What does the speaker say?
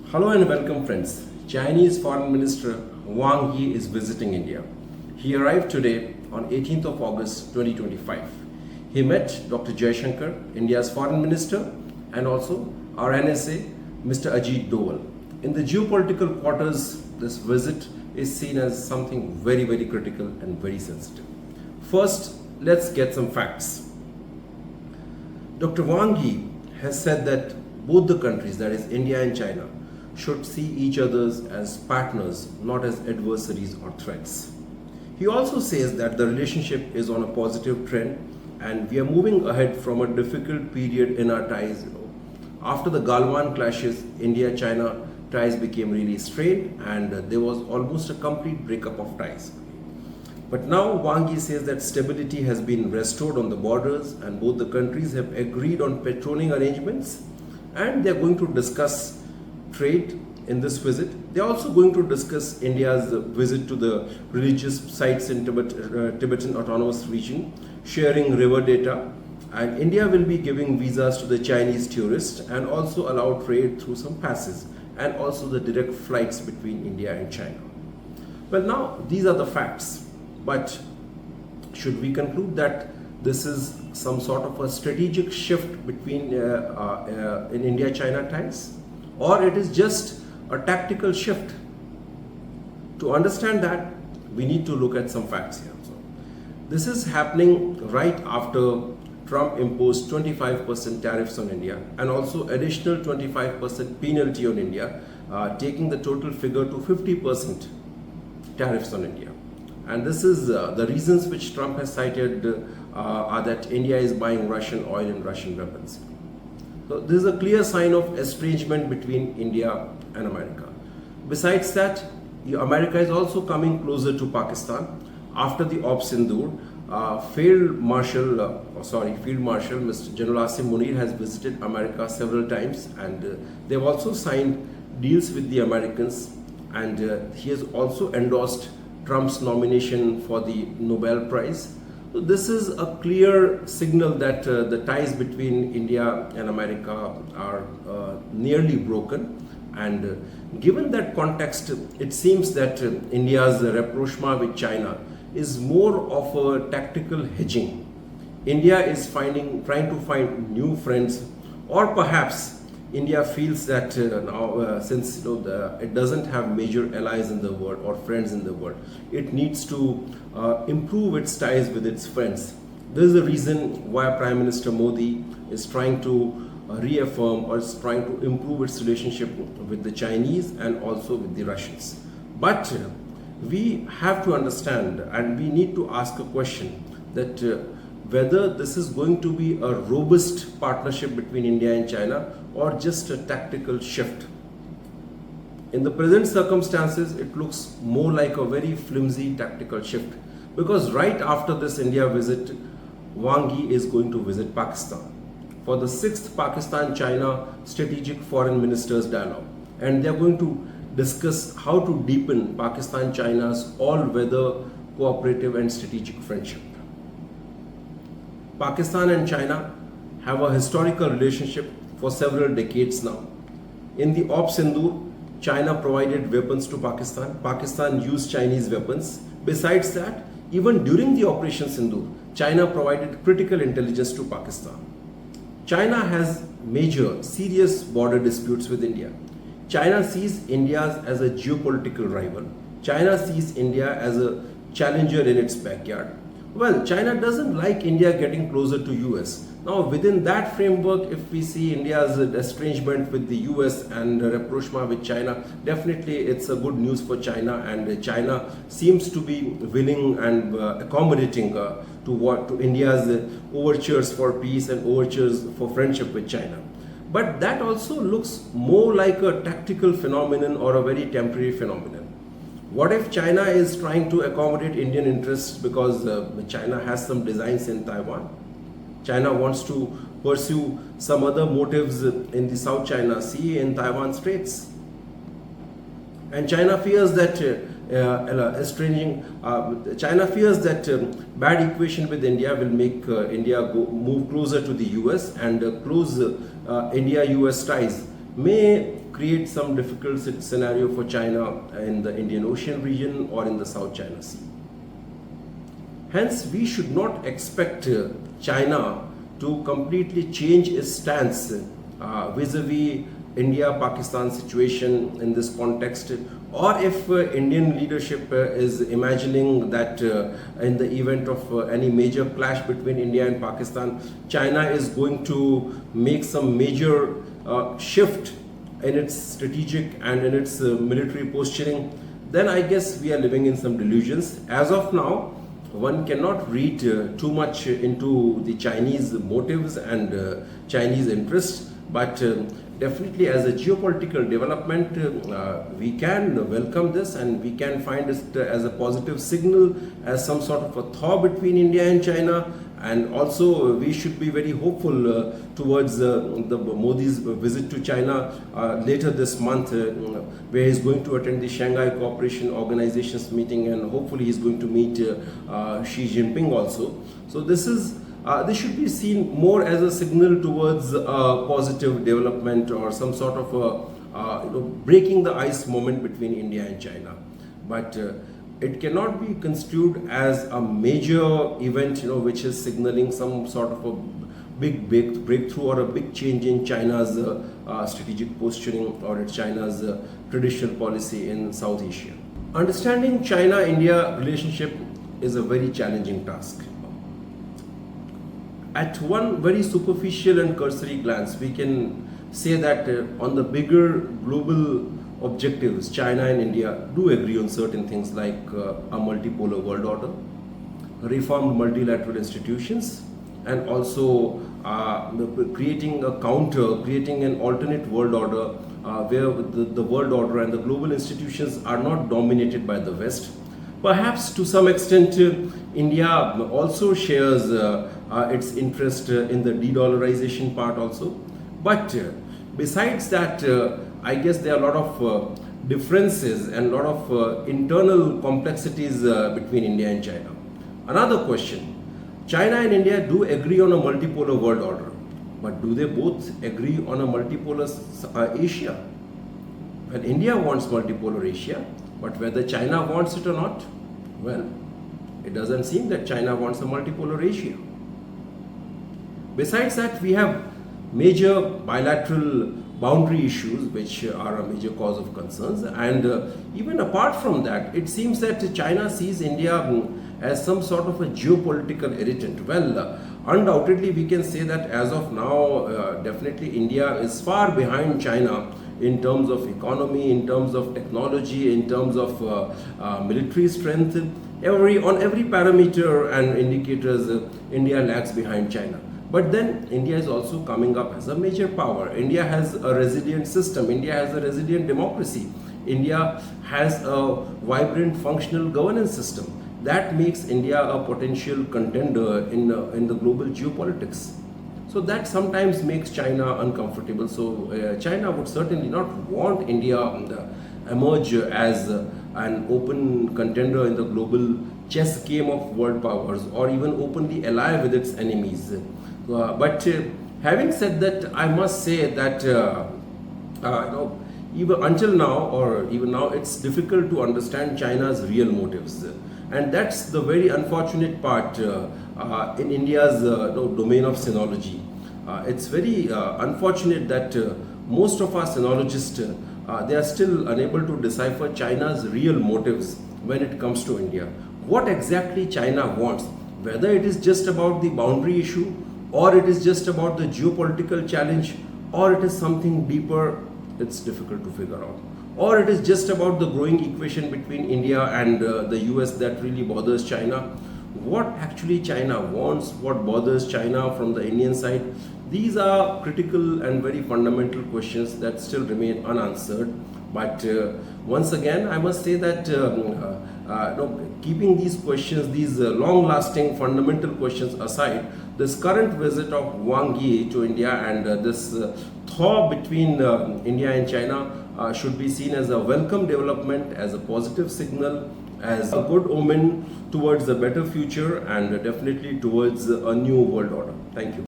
Hello and welcome friends. Chinese Foreign Minister Wang Yi is visiting India. He arrived today on 18th of August 2025. He met Dr. Jaishankar, India's Foreign Minister, and also our NSA, Mr. Ajit Doval. In the geopolitical quarters, this visit is seen as something very critical and very sensitive. First, let's get some facts. Dr. Wang Yi has said that both the countries, that is India and China, should see each other as partners, not as adversaries or threats. He also says that the relationship is on a positive trend and we are moving ahead from a difficult period in our ties. After the Galwan clashes, India-China ties became really strained and there was almost a complete breakup of ties. But now Wang Yi says that stability has been restored on the borders and both the countries have agreed on patrolling arrangements and they are going to discuss trade in this visit. They are also going to discuss India's visit to the religious sites in Tibetan Autonomous Region, sharing river data, and India will be giving visas to the Chinese tourists and also allow trade through some passes and also the direct flights between India and China. Well, now these are the facts, but should we conclude that this is some sort of a strategic shift between in India-China ties? Or it is just a tactical shift? To understand that, we need to look at some facts here. So, this is happening right after Trump imposed 25% tariffs on India and also additional 25% penalty on India, taking the total figure to 50% tariffs on India. And this is the reasons which Trump has cited are that India is buying Russian oil and Russian weapons. So this is a clear sign of estrangement between India and America. Besides that, America is also coming closer to Pakistan. After the Op Sindoor, Field Marshal Mr. General Asim Munir has visited America several times and they've also signed deals with the Americans and he has also endorsed Trump's nomination for the Nobel Prize. So this is a clear signal that the ties between India and America are nearly broken, and given that context, it seems that India's rapprochement with China is more of a tactical hedging. India is trying to find new friends, or perhaps India feels that now since it doesn't have major allies in the world or friends in the world, it needs to improve its ties with its friends. This is the reason why Prime Minister Modi is trying to reaffirm or is trying to improve its relationship with the Chinese and also with the Russians. But we have to understand and we need to ask a question that whether this is going to be a robust partnership between India and China or just a tactical shift. In the present circumstances, it looks more like a very flimsy tactical shift because right after this India visit, Wang Yi is going to visit Pakistan for the 6th Pakistan-China Strategic Foreign Ministers Dialogue, and they are going to discuss how to deepen Pakistan-China's all-weather cooperative and strategic friendship. Pakistan and China have a historical relationship for several decades now. In the Op Sindoor, China provided weapons to Pakistan. Pakistan used Chinese weapons. Besides that, even during the Operation Sindoor, China provided critical intelligence to Pakistan. China has major, serious border disputes with India. China sees India as a geopolitical rival. China sees India as a challenger in its backyard. Well, China doesn't like India getting closer to US. Now, within that framework, if we see India's estrangement with the US and rapprochement with China, definitely it's a good news for China, and China seems to be willing and accommodating to India's overtures for peace and overtures for friendship with China. But that also looks more like a tactical phenomenon or a very temporary phenomenon. What if China is trying to accommodate Indian interests because China has some designs in Taiwan? China wants to pursue some other motives in the South China Sea, in Taiwan Straits. And China fears that China fears that bad equation with India will make India move closer to the US and close India-US ties may create some difficult scenario for China in the Indian Ocean region or in the South China Sea. Hence, we should not expect China to completely change its stance vis-a-vis India-Pakistan situation in this context, or if Indian leadership is imagining that in the event of any major clash between India and Pakistan, China is going to make some major shift in its strategic and in its military posturing, then I guess we are living in some delusions. As of now, one cannot read too much into the Chinese motives and Chinese interests, but definitely as a geopolitical development, we can welcome this and we can find it as a positive signal, as some sort of a thaw between India and China. And also we should be very hopeful towards the Modi's visit to China later this month, where he's going to attend the Shanghai Cooperation Organization's meeting, and hopefully he's going to meet Xi Jinping also. So this should be seen more as a signal towards positive development or some sort of breaking the ice moment between India and China. But it cannot be construed as a major event, which is signaling some sort of a big breakthrough or a big change in China's strategic posturing or China's traditional policy in South Asia. Understanding China-India relationship is a very challenging task. At one very superficial and cursory glance, we can say that on the bigger global objectives, China and India do agree on certain things like a multipolar world order, reformed multilateral institutions, and also creating an alternate world order where the world order and the global institutions are not dominated by the West. Perhaps to some extent, India also shares its interest in the de-dollarization part also. But besides that, I guess there are a lot of differences and a lot of internal complexities between India and China. Another question, China and India do agree on a multipolar world order, but do they both agree on a multipolar Asia? Well, India wants multipolar Asia, but whether China wants it or not, well, it doesn't seem that China wants a multipolar Asia. Besides that, we have major bilateral boundary issues which are a major cause of concerns, and even apart from that, it seems that China sees India as some sort of a geopolitical irritant. Well, undoubtedly we can say that as of now, definitely India is far behind China in terms of economy, in terms of technology, in terms of military strength. On every parameter and indicators, India lags behind China. But then India is also coming up as a major power. India has a resilient system. India has a resilient democracy. India has a vibrant functional governance system. That makes India a potential contender in the global geopolitics. So that sometimes makes China uncomfortable. So China would certainly not want India to emerge as an open contender in the global chess game of world powers, or even openly ally with its enemies. But having said that, I must say that even until now, or even now, it's difficult to understand China's real motives, and that's the very unfortunate part in India's domain of sinology. It's very unfortunate that most of our sinologists they are still unable to decipher China's real motives when it comes to India. What exactly China wants, whether it is just about the boundary issue, or it is just about the geopolitical challenge, or it is something deeper, it's difficult to figure out. Or it is just about the growing equation between India and the US that really bothers China. What actually China wants, what bothers China from the Indian side, these are critical and very fundamental questions that still remain unanswered. But once again, I must say that keeping these questions, these long-lasting fundamental questions aside, this current visit of Wang Yi to India and this thaw between India and China should be seen as a welcome development, as a positive signal, as a good omen towards a better future, and definitely towards a new world order. Thank you.